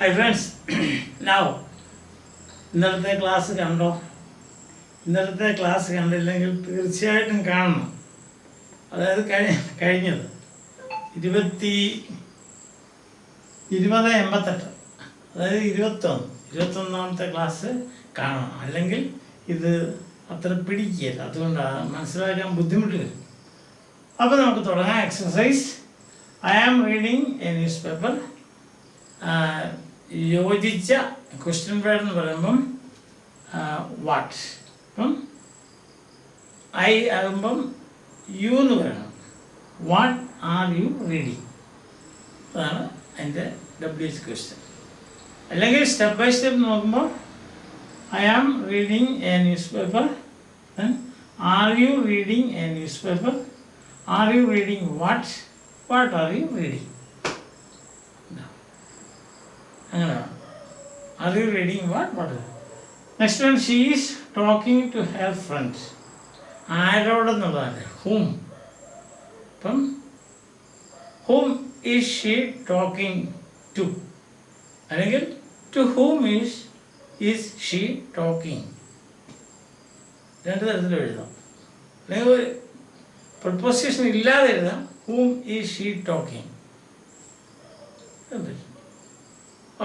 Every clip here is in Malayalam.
Hi friends, now ഇന്നലത്തെ ക്ലാസ് കണ്ടോ? ഇന്നലത്തെ ക്ലാസ് കണ്ടില്ലെങ്കിൽ തീർച്ചയായിട്ടും കാണണം. അതായത് കഴിഞ്ഞത് 2088, അതായത് 21ാമത്തെ ക്ലാസ് കാണണം. അല്ലെങ്കിൽ ഇത് അത്ര പിടിക്കുകയില്ല, അതുകൊണ്ടാണ് മനസ്സിലാക്കാൻ ബുദ്ധിമുട്ട് വരും. അപ്പോൾ നമുക്ക് തുടങ്ങാം. Exercise. I am reading a news paper. യോജിച്ച ക്വസ്റ്റ്യൻ വേർഡ് എന്ന് പറയുമ്പം വാട്ട്. അപ്പം ഐ ആകുമ്പം യു എന്ന് പറയണം. What are you reading? അതാണ് അതിൻ്റെ WH ക്വസ്റ്റ്യൻ. അല്ലെങ്കിൽ സ്റ്റെപ്പ് ബൈ സ്റ്റെപ്പ് നോക്കുമ്പോൾ I am reading a news paper. Are you reading a news paper? Are you reading what? What are you reading? അങ്ങനെ are you reading what? What? Next one, she is talking to her friends. ആരോടെന്നുള്ളതാണ് whom. അപ്പം whom is she talking to, അല്ലെങ്കിൽ to whom is she talking. രണ്ട് തരത്തിൽ എഴുതാം. അല്ലെങ്കിൽ ഒരു പ്രപ്പോസിഷൻ ഇല്ലാതെ എഴുതാം. Whom is she talking.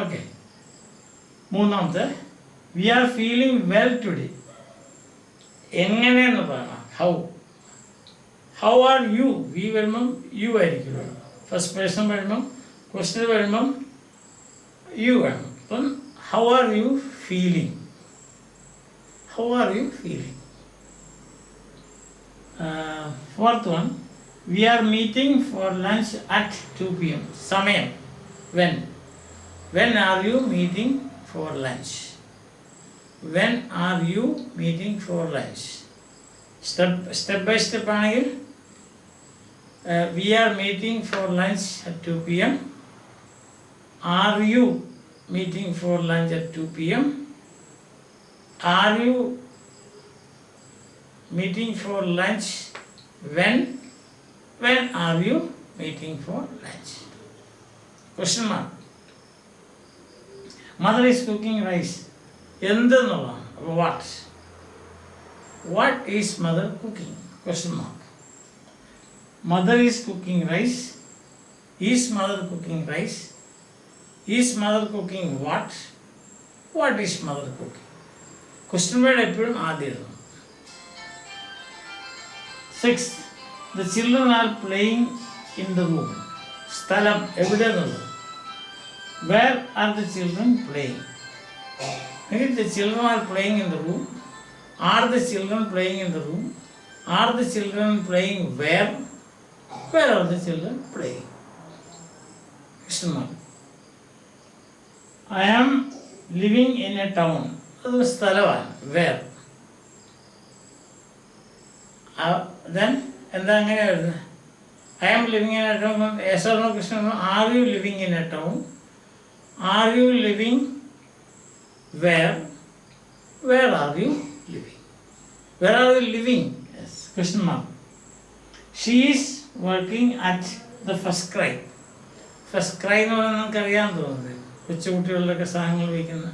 Okay. മൂന്നാമത്തെ, we are feeling well today. എങ്ങനെയെന്ന് പറയണം. How are you? വി വരുമ്പം യു ആയിരിക്കും. ഫസ്റ്റ് പേഴ്സൺ വരുമ്പം, ക്വസ്റ്റ്യൻ വരുമ്പം യു വേണം. അപ്പം how are you feeling? How are you feeling? Fourth one, we are meeting for lunch at 2 PM. സമയം. When are you meeting for lunch? When are you meeting for lunch? Step by step ആണെങ്കിൽ we are meeting for lunch at 2 PM. Are you meeting for lunch at 2 PM? Are you meeting for lunch when? When are you meeting for lunch? Question mark. Mother is cooking rice. എന്തെന്നുള്ളതാണ്. What is mother cooking? Question mark. Mother is cooking rice. Is mother cooking rice? Is mother cooking what? What is mother cooking? Question word എപ്പോഴും ആദ്യം എഴുതണം. 6th, the children are playing in the room. സ്ഥലം എവിടെ എന്നുള്ളത്. Where are the children playing? If the children are playing in the room, are the children playing in the room? Are the children playing where? Where are the children playing? Question mark. I am living in a town. അത് സ്ഥലമാണ്. Where? Then എന്താ അങ്ങനെ വരുന്നത്? I am living in a town. Yes or no question. Are you living in a town? Are you living where? Where are you living? Where are you living? Yes. Question mark. She is working at the first cry. First cry എന്ന് പറഞ്ഞാൽ നമുക്ക് അറിയാൻ തോന്നുന്നത് കൊച്ചുകുട്ടികളിലൊക്കെ സാധനങ്ങൾ വയ്ക്കുന്ന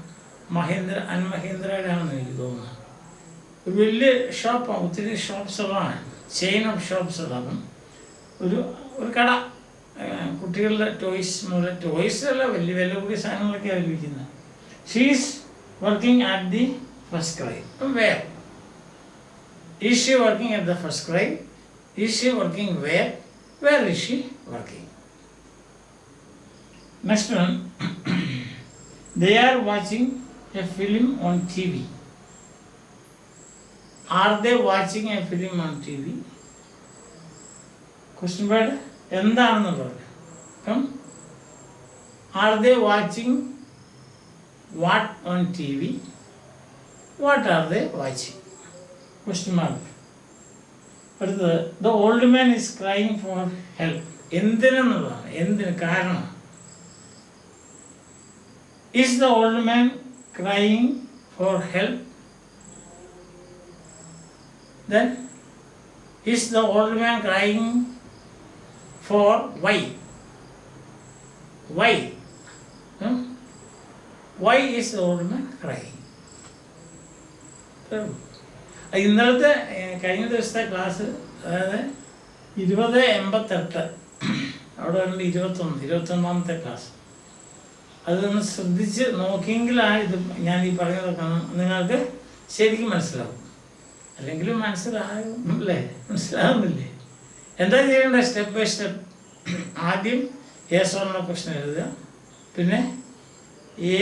മഹീന്ദ്രയുടെ ആണെന്ന് എനിക്ക് തോന്നുന്നത്. ഒരു വലിയ ഷോപ്പാണ്, ഒത്തിരി ഷോപ്സ് ഉള്ളതാണ്, ചെയിൻ ഓഫ് ഷോപ്സ് ഉള്ളതാണ്. ഒരു കട, കുട്ടികളുടെ ടോയ്സ് മുതൽ, ടോയ്സ് അല്ല, വലിയ വില കൂടിയ സാധനങ്ങളൊക്കെ അവർ വിൽക്കുന്നത്. She's working at the FirstCry. Where? Is she working at the FirstCry? Is she working where? Where is she working? Next one, they are watching a film on TV. Are they watching a film on TV? Question word എന്താണെന്നുള്ളത്. അപ്പം are they watching what on TV? What are they watching? Question mark. അടുത്തത്, the old man is crying for help. എന്തിനെന്നുള്ളതാണ്. എന്തിന്? കാരണം. Is the old man crying for help? Then is the old man crying for why? Why is the old man crying. ഇന്നലത്തെ കഴിഞ്ഞ ദിവസത്തെ ക്ലാസ്, അതായത് 2088, അവിടെ ഉണ്ട് 21-21ാമത്തെ ക്ലാസ്. അതൊന്ന് ശ്രദ്ധിച്ച് നോക്കിയെങ്കിലാണ് ഇത് ഞാൻ ഈ പറയുന്നതൊക്കെ നിങ്ങൾക്ക് ശരിക്കും മനസ്സിലാവും. അല്ലെങ്കിലും മനസ്സിലാകുന്നില്ലേ? മനസ്സിലാകുന്നില്ലേ? എന്താ ചെയ്യേണ്ടത്? Step by step. ആദ്യം യെസ് ഓർ നോ ക്വസ്റ്റ്യൻ എഴുതുക. പിന്നെ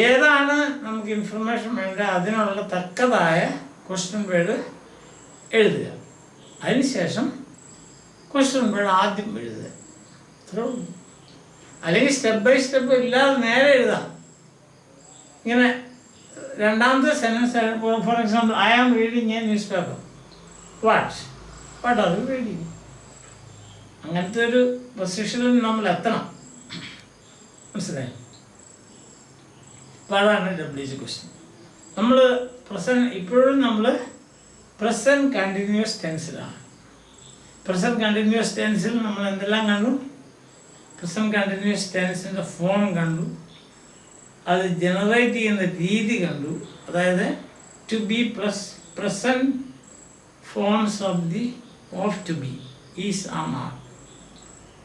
ഏതാണ് നമുക്ക് ഇൻഫർമേഷൻ വേണ്ടത് അതിനുള്ള തക്കതായ ക്വസ്റ്റ്യൻ വേർഡ് എഴുതുക. അതിനുശേഷം ക്വസ്റ്റ്യൻ വേർഡ് ആദ്യം എഴുതുക. അത്രേ ഉള്ളൂ. അല്ലെങ്കിൽ സ്റ്റെപ്പ് ബൈ സ്റ്റെപ്പ് ഇല്ലാതെ നേരെ എഴുതാം. ഇങ്ങനെ രണ്ടാമത്തെ sentence, for example, I am reading a news paper. What are you reading? അങ്ങനത്തെ ഒരു പൊസിഷനിൽ നമ്മൾ എത്തണം. മനസ്സിലായി? അപ്പോൾ അതാണ് WH ക്വസ്റ്റ്യൻ. നമ്മൾ ഇപ്പോഴും നമ്മൾ പ്രസൻറ്റ് കണ്ടിന്യൂസ് ടെൻസിലാണ്. പ്രസൻറ്റ് കണ്ടിന്യൂസ് ടെൻസിൽ നമ്മൾ എന്തെല്ലാം കണ്ടു? പ്രസൻറ്റ് കണ്ടിന്യൂസ് ടെൻസിൻ്റെ ഫോം കണ്ടു, അത് ജനറേറ്റ് ചെയ്യുന്ന രീതി കണ്ടു. അതായത് to be plus present forms of to be is am are.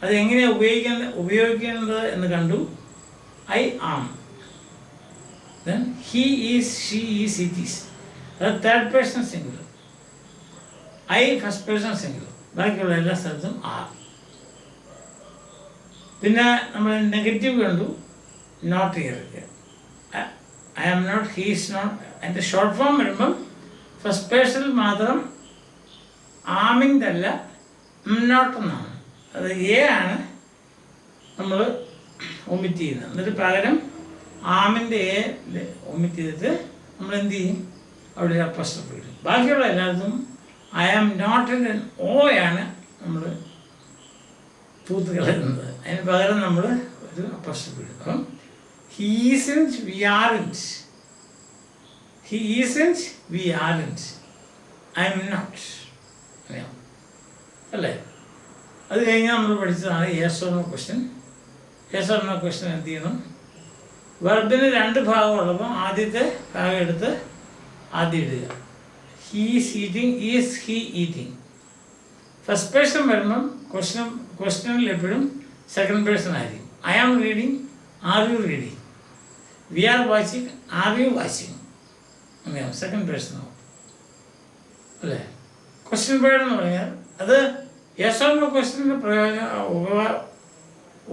അതെങ്ങനെയാണ് ഉപയോഗിക്കേണ്ടത് എന്ന് കണ്ടു. I am, then he is, she is, it is. അത് third person singular. I first person singular. ബാക്കിയുള്ള എല്ലാ സ്ഥലത്തും ആർ. പിന്നെ നമ്മൾ നെഗറ്റീവ് കണ്ടു, നോട്ട് ചേർക്കുക. I am not, he is not. അതിൻ്റെ ഷോർട്ട് ഫോം വരുമ്പം ഫസ്റ്റ് പേഴ്സണിൽ മാത്രം ആമിൻ്റെ അല്ല, നോട്ട് എന്നാണ്. അത് എ ആണ് നമ്മൾ ഒമിറ്റ് ചെയ്യുന്നത്. എന്നിട്ട് പകരം ആമിൻ്റെ എ ഒമിറ്റ് ചെയ്തിട്ട് നമ്മൾ എന്ത് ചെയ്യും? അവിടെ ഒരു അപ്പോസ്ട്രോഫി ഇടും. ബാക്കിയുള്ള എല്ലായിടത്തും ഐ ആം നോട്ടിൻ്റെ ഓയാണ് നമ്മൾ തൂത്ത് കളയുന്നത്. അതിന് പകരം നമ്മൾ ഒരു അപ്പോസ്ട്രോഫി ഇടും. അപ്പം he isn't, we aren't. He isn't, we aren't. I am not. അല്ലേ? അത് കഴിഞ്ഞാൽ നമ്മൾ പഠിച്ചതാണ് yes or no question. Yes or no question എന്ത് ചെയ്യണം? വെർബിന് 2 ഭാഗമുള്ളപ്പോൾ ആദ്യത്തെ ഭാഗം എടുത്ത് ആദ്യം ഇടുക. He's eating, is he eating. First person വരുമ്പം ക്വസ്റ്റ്യനിൽ എപ്പോഴും സെക്കൻഡ് പേഴ്സൺ ആയിരിക്കും. I am reading, are you reading? We are watching, are you watching? അങ്ങനെയാവും, സെക്കൻഡ് പേഴ്സൺ ആവും. അല്ലേ? ക്വസ്റ്റ്യൻ വേർഡ് എന്ന് പറഞ്ഞാൽ അത് യെസ് ഓർ നോ ക്വസ്റ്റ്യൻ്റെ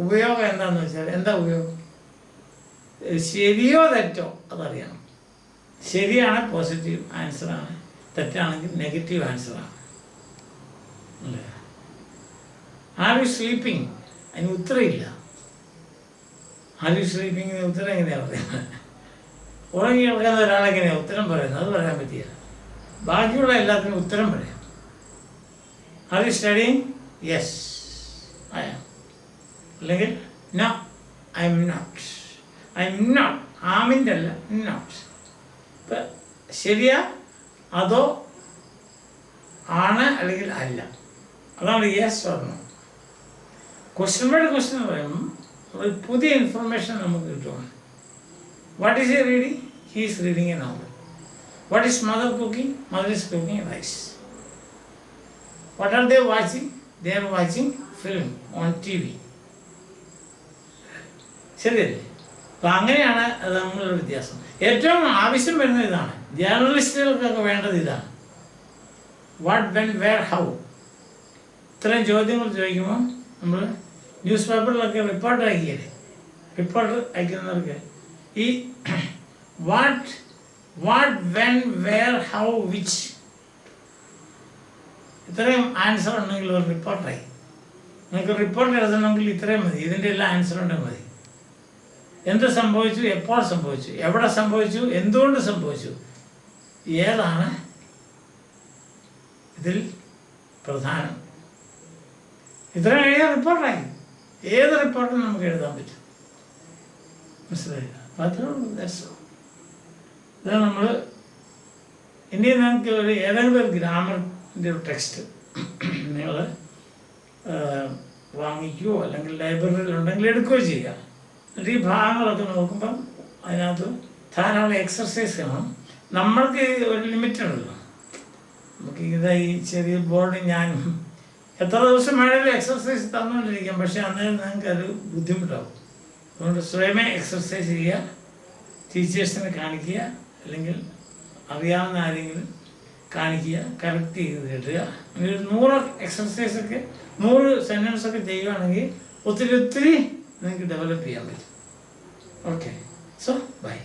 ഉപയോഗം എന്താണെന്ന് വെച്ചാൽ, എന്താ ഉപയോഗം? ശരിയോ തെറ്റോ അതറിയണം. ശരിയാണ് പോസിറ്റീവ് ആൻസറാണ്, തെറ്റാണെങ്കിൽ നെഗറ്റീവ് ആൻസറാണ്. അല്ലേ? Are you sleeping? അതിന് ഉത്തരമില്ല. ആർ യു സ്ലീപ്പിങ്ങിന് ഉത്തരം എങ്ങനെയാണ് പറയുന്നത്? ഉറങ്ങി കിടക്കുന്ന ഒരാളെങ്ങനെയാണ് ഉത്തരം പറയുന്നത്? അത് പറയാൻ പറ്റില്ല. ബാക്കിയുള്ള എല്ലാത്തിനും ഉത്തരം പറയാം. Are you studying? Yes I am. അല്ലെങ്കിൽ no I am not. I am not. ആമിൻ്റെ അല്ല, നോട്ട്. ഇപ്പം ശരിയാ അതോ ആണ് അല്ലെങ്കിൽ അല്ല, അതാണ് യെസ് ഓർ നോ. ക്വസ്റ്റ്യൻ എന്ന് പറയുമ്പം ഒരു പുതിയ ഇൻഫർമേഷൻ നമുക്ക് കിട്ടുവാണ്. What is a reading? He is reading a novel. What is mother cooking? Mother is cooking rice. What are they watching? They are watching film on TV. ശരിയല്ലേ? അപ്പം അങ്ങനെയാണ് അത് തമ്മിലുള്ള വ്യത്യാസം. ഏറ്റവും ആവശ്യം വരുന്നത് ഇതാണ്. ജേർണലിസ്റ്റുകൾക്കൊക്കെ വേണ്ടത് ഇതാണ്. What, when, where, how. ഇത്രയും ചോദ്യങ്ങൾ ചോദിക്കുമ്പോൾ നമ്മൾ ന്യൂസ് പേപ്പറിലൊക്കെ റിപ്പോർട്ട് അയക്കില്ലേ? റിപ്പോർട്ട് അയക്കുന്നവർക്ക് ഈ what, when, where, how, which, ഇത്രയും ആൻസർ ഉണ്ടെങ്കിൽ ഒരു റിപ്പോർട്ടായി. നിങ്ങൾക്ക് റിപ്പോർട്ട് എഴുതണമെങ്കിൽ ഇത്രയും മതി. ഇതിൻ്റെ എല്ലാ ആൻസർ ഉണ്ടെങ്കിൽ മതി. എന്ത് സംഭവിച്ചു, എപ്പോൾ സംഭവിച്ചു, എവിടെ സംഭവിച്ചു, എന്തുകൊണ്ട് സംഭവിച്ചു, ഏതാണ് ഇതിൽ പ്രധാനം, ഇത്രയും എഴുതിയ റിപ്പോർട്ടായി. ഏത് റിപ്പോർട്ടും നമുക്ക് എഴുതാൻ പറ്റും. മനസ്സിലായില്ല? അപ്പം അത്രയുള്ളൂ. ഇതാണ് നമ്മൾ ഇനി നിങ്ങൾക്ക് ഒരു ഏതെങ്കിലും ഒരു ഗ്രാമറിൻ്റെ ഒരു ടെക്സ്റ്റ് നിങ്ങൾ വാങ്ങിക്കുകയോ അല്ലെങ്കിൽ ലൈബ്രറിയിൽ ഉണ്ടെങ്കിൽ എടുക്കുകയോ ചെയ്യുക. എന്നിട്ട് ഈ ഭാഗങ്ങളൊക്കെ നോക്കുമ്പം അതിനകത്ത് ധാരാളം എക്സർസൈസ് ചെയ്യണം. നമ്മൾക്ക് ഒരു ലിമിറ്റ് ഉണ്ടല്ലോ. നമുക്ക് ഈ ചെറിയ ബോർഡ് ഞാൻ എത്ര ദിവസം വേണമെങ്കിലും എക്സർസൈസ് തന്നുകൊണ്ടിരിക്കാം, പക്ഷേ അന്നേരം നിങ്ങൾക്കത് ബുദ്ധിമുട്ടാവും. അതുകൊണ്ട് സ്വയമേ എക്സർസൈസ് ചെയ്യുക, ടീച്ചേഴ്സിനെ കാണിക്കുക, അല്ലെങ്കിൽ അറിയാവുന്ന ആരെങ്കിലും കാണിക്കുക, കറക്റ്റ് ചെയ്ത് കിട്ടുക. അങ്ങനെ ഒരു 100 എക്സർസൈസൊക്കെ 100 സെൻറ്റൻസൊക്കെ ചെയ്യുകയാണെങ്കിൽ ഒത്തിരി നിങ്ങൾക്ക് ഡെവലപ്പ് ചെയ്യാൻ പറ്റും. Okay, so by.